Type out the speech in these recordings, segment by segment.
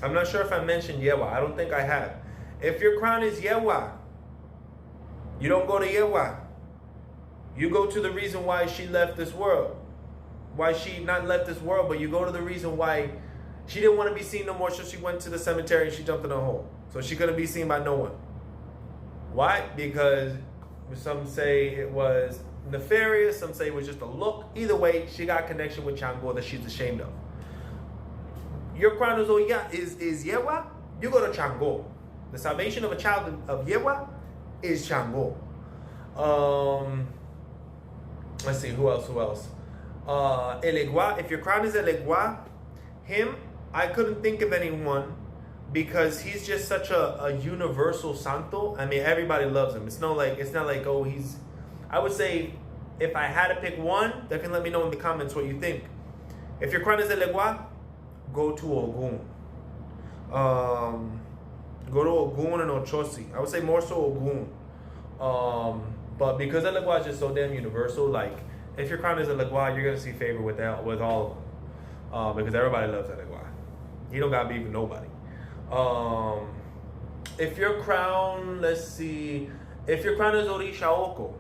I'm not sure if I mentioned Yewa. I don't think I have. If your crown is Yewa, you don't go to Yewa. You go to the reason why she left this world. Why she not left this world, but you go to the reason why she didn't want to be seen no more, so she went to the cemetery and she jumped in a hole. So she couldn't be seen by no one. Why? Because some say it was nefarious, some say it was just a look. Either way, she got a connection with Chango that she's ashamed of. Your crown is Yewa, you go to Chango. The salvation of a child of Yewa is Chango. Let's see, who else? Elegua, if your crown is Elegua, him, I couldn't think of anyone because he's just such a universal santo. I mean, everybody loves him. It's not like, oh, he's, I would say, if I had to pick one, definitely let me know in the comments what you think. If your crown is Elegua, go to Ogun. Go to Ogun and Ochosi. I would say more so Ogun. But because Elegua is just so damn universal, like, if your crown is Elegua, you're gonna see favor with all of them. Because everybody loves Elegua. He don't got beef with nobody. If your crown, let's see, if your crown is Orisha Oko,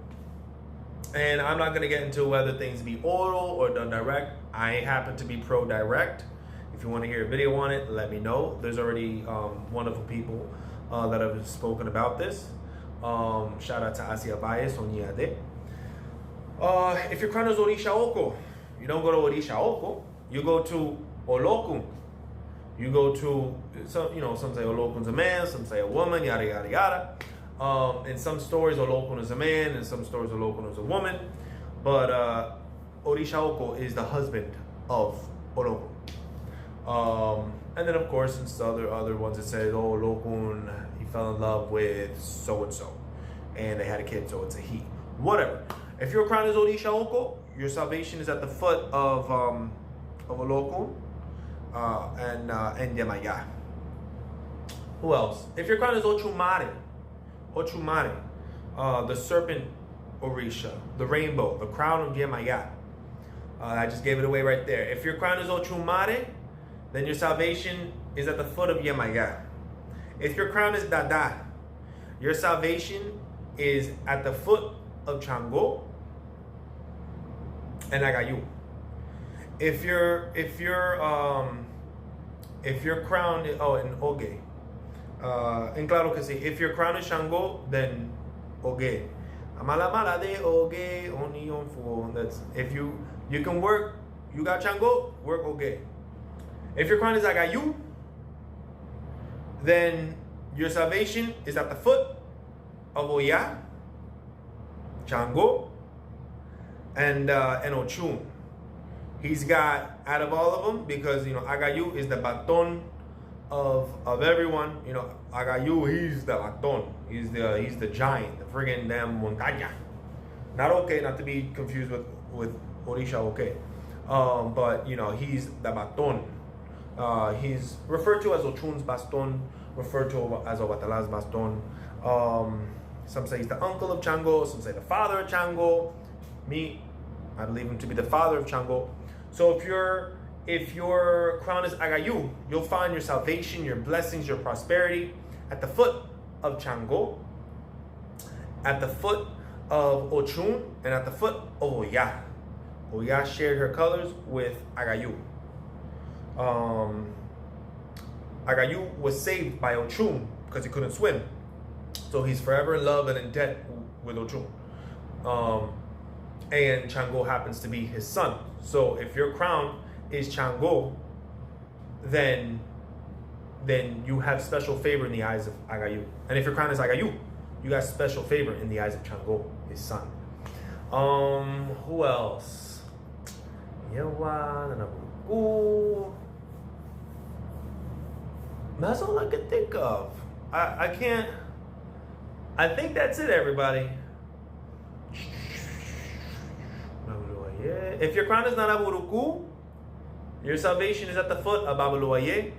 and I'm not gonna get into whether things be oral or done direct. I happen to be pro direct. If you want to hear a video on it, let me know. There's already wonderful people that have spoken about this. Shout out to Asia Baez on Yade. If your crown is Orisha Oko, you don't go to Orisha Oko. You go to Olokun. You go to, some say Olokun's a man, some say a woman, yada, yada, yada. In some stories, Olokun is a man, in some stories, Olokun is a woman. But Orisha Oko is the husband of Olokun. And then, of course, in other ones, it says, oh, Olokun, he fell in love with so-and-so. And they had a kid, so it's a he. Whatever. If your crown is Orisha Oko, your salvation is at the foot of Olokun. And Yemaya. Who else? If your crown is Ochumare, the serpent Orisha, the rainbow, the crown of Yemaya. I just gave it away right there. If your crown is Ochumare, then your salvation is at the foot of Yemaya. If your crown is Dada, your salvation is at the foot of Chango and Agayu. If your crown is, and Oge. En claro que sí. If your crown is Shango, then Oge. Amala mala de Oge only on full. That's if you can work, you got Chango, work Oge. If your crown is Agayu, then your salvation is at the foot of Oya, Chango, and Ochun. He's got, out of all of them, because Agayu is the baton of everyone. Agayu, he's the baton. He's the giant, the friggin' damn montaña. Not okay, not to be confused with Orisha okay. But he's the baton. He's referred to as Ochun's baston, referred to as Owatala's baston. Some say he's the uncle of Chango, some say the father of Chango. I believe him to be the father of Chango. So if your crown is Agayu, you'll find your salvation, your blessings, your prosperity at the foot of Chango, at the foot of Ochun, and at the foot of Oya. Oya shared her colors with Agayu. Agayu was saved by Ochun because he couldn't swim. So he's forever in love and in debt with Ochun. And Chango happens to be his son. So if your crown is Chango, then you have special favor in the eyes of Agayu. And if your crown is Agayu, you got special favor in the eyes of Chango, his son. Who else? That's all I could think of. I can't. I think that's it, everybody. If your crown is Nanaburuku, your salvation is at the foot of Babaluaye.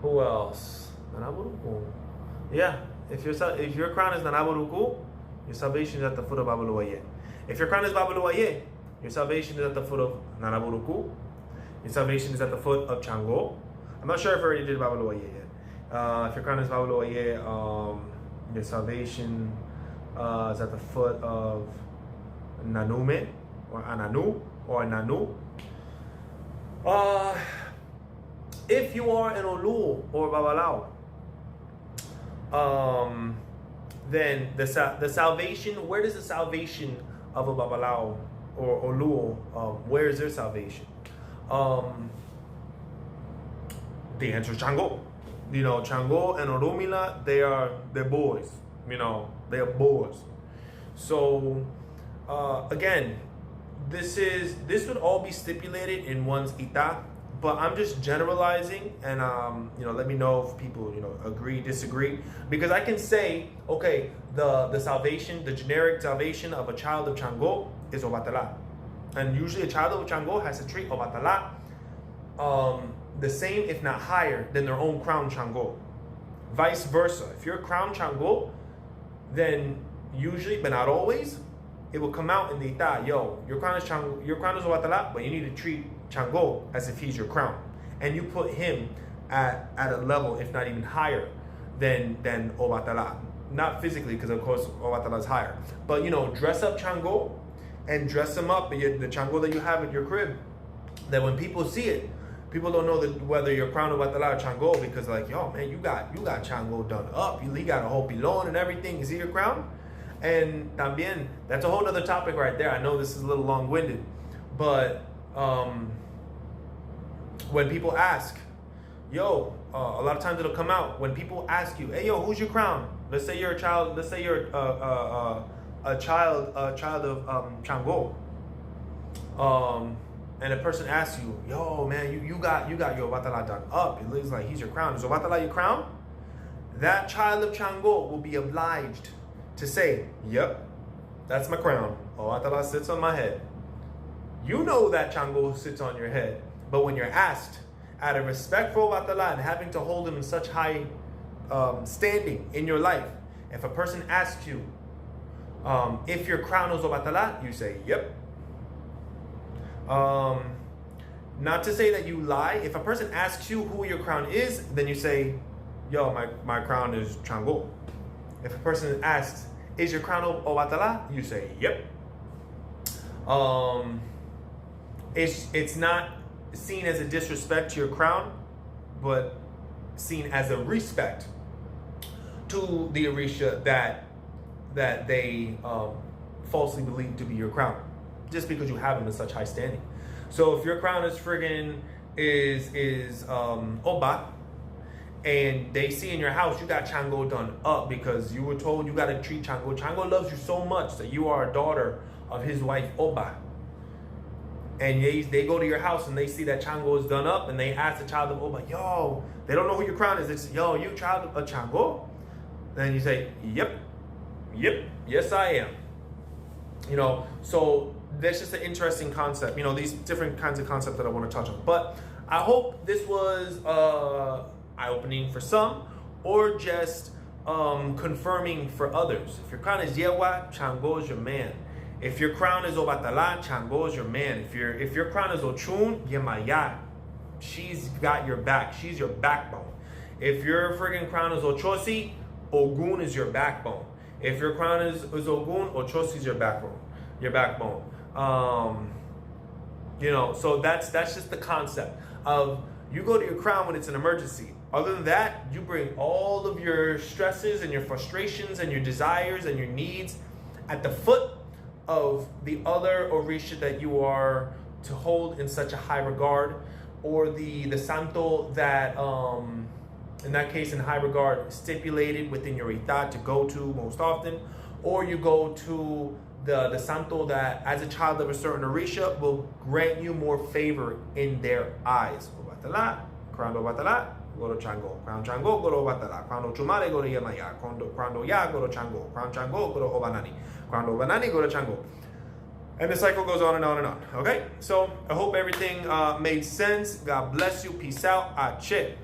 Who else? Nanaburuku. Yeah. If your crown is Nanaburuku, your salvation is at the foot of Babaluaye. If your crown is Babaluaye, your salvation is at the foot of Nanaburuku. Your salvation is at the foot of Chango. I'm not sure if I already did Babaloye yet. If your crown is Babaloye, your salvation is at the foot of Nanume or Ananu or Nanu. If you are an Olu or Babalao, then the salvation, where does the salvation of a Babalao or Olu, where is their salvation? The answer is Chango. You know, Chango and Orumila, they're boys. You know, they are boys. So again, this would all be stipulated in one's ita, but I'm just generalizing, and you know, let me know if people, you know, agree, disagree, because I can say, okay, the salvation, the generic salvation of a child of Chango is Obatala, and usually a child of Chango has to treat Obatala the same, if not higher, than their own crown Chango. Vice versa, if you're a crown Chango, then usually, but not always, it will come out in the ita. Yo, your crown is Chango, your crown is Obatala, but you need to treat Chango as if he's your crown, and you put him at a level, if not even higher, than Obatala. Not physically, because of course Obatala is higher, but you know, dress up Chango and dress him up, the Chango that you have at your crib, that when people see it, people don't know that whether you're crown Obatala or Chango, because like, yo man, you got Chango done up, he got a whole pilon and everything. Is he your crown? And también, that's a whole other topic right there. I know this is a little long-winded, but when people ask, yo, a lot of times it'll come out when people ask you, hey yo, who's your crown? Let's say you're a child. Let's say you're a child of Chango. And a person asks you, yo man, you got your Obatala done up. It looks like he's your crown. Is Obatala your crown? That child of Chango will be obliged to say, yep, that's my crown. Obatala sits on my head. You know that Chango sits on your head, but when you're asked, out of respect for Obatala and having to hold him in such high standing in your life, if a person asks you if your crown is Obatala, you say, yep. Not to say that you lie. If a person asks you who your crown is, then you say, yo, my crown is Chango. If a person asks, is your crown Obatala? You say, yep. It's not seen as a disrespect to your crown, but seen as a respect to the Orisha that they falsely believe to be your crown, just because you have them in such high standing. So if your crown is friggin' is Oba, and they see in your house you got Chango done up because you were told you got to treat Chango. Chango loves you so much that you are a daughter of his wife Oba. And they go to your house and they see that Chango is done up, and they ask the child of Oba, yo, they don't know who your crown is. They say, yo, you child of Chango? Then you say, yep, yes I am. You know, so that's just an interesting concept. You know, these different kinds of concepts that I want to touch on. But I hope this was eye-opening for some, or just confirming for others. If your crown is Yewa, Chango is your man. If your crown is Obatala, Chango is your man. If your crown is Ochun, Yemaya, she's got your back. She's your backbone. If your friggin' crown is Ochosi, Ogun is your backbone. If your crown is Ogun, Ochosi is your backbone. Your backbone. You know, so that's just the concept of you go to your crown when it's an emergency. Other than that, you bring all of your stresses and your frustrations and your desires and your needs at the foot of the other Orisha that you are to hold in such a high regard, or the Santo that, in that case, in high regard, stipulated within your Ita to go to most often, or you go to the Santo that, as a child of a certain Orisha, will grant you more favor in their eyes. Obatala, crown Obatala, go to Chango. Crown Chango, go to Obatala. Crown Ochumare, go to Yemaya. Crown Oya, go to Chango. Crown Chango, go to Obanani. Crown Obanani, go to Chango. And the cycle goes on and on and on. Okay? So I hope everything made sense. God bless you. Peace out. Ache.